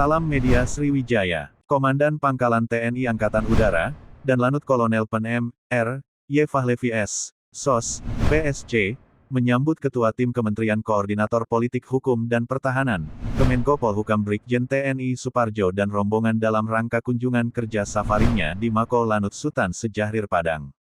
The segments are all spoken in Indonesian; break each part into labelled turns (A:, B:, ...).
A: Salam Media Sriwijaya, Komandan Pangkalan TNI Angkatan Udara, dan Lanut Kolonel Pen M.R. Y. Fahlevi S. SOS, PSC, menyambut Ketua Tim Kementerian Koordinator Politik Hukum dan Pertahanan, Kemenko Polhukam Brigjen TNI Suparjo dan rombongan dalam rangka kunjungan kerja safarinya di Mako Lanut Sutan Sejahrir Padang.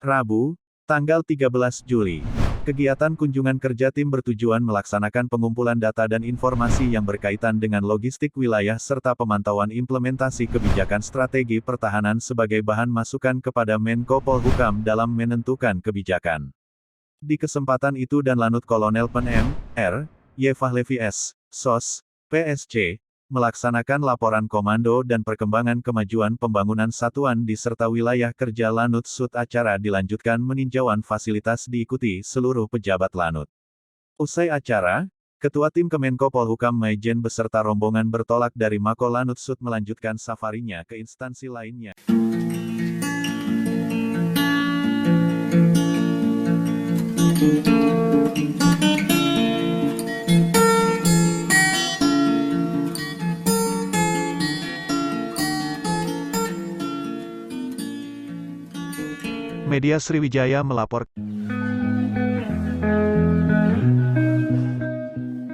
A: Rabu, tanggal 13 Juli. Kegiatan kunjungan kerja tim bertujuan melaksanakan pengumpulan data dan informasi yang berkaitan dengan logistik wilayah serta pemantauan implementasi kebijakan strategi pertahanan sebagai bahan masukan kepada Menko Polhukam dalam menentukan kebijakan. Di kesempatan itu dan Lanut Kolonel Pen M.R. Y. Fahlevi S. SOS, PSC, melaksanakan laporan komando dan perkembangan kemajuan pembangunan satuan di serta wilayah kerja Lanut Sut. Acara dilanjutkan meninjauan fasilitas diikuti seluruh pejabat Lanut. Usai acara, Ketua Tim Kemenko Polhukam Maijen beserta rombongan bertolak dari Mako Lanut Sut melanjutkan safarinya ke instansi lainnya. Media Sriwijaya melapor.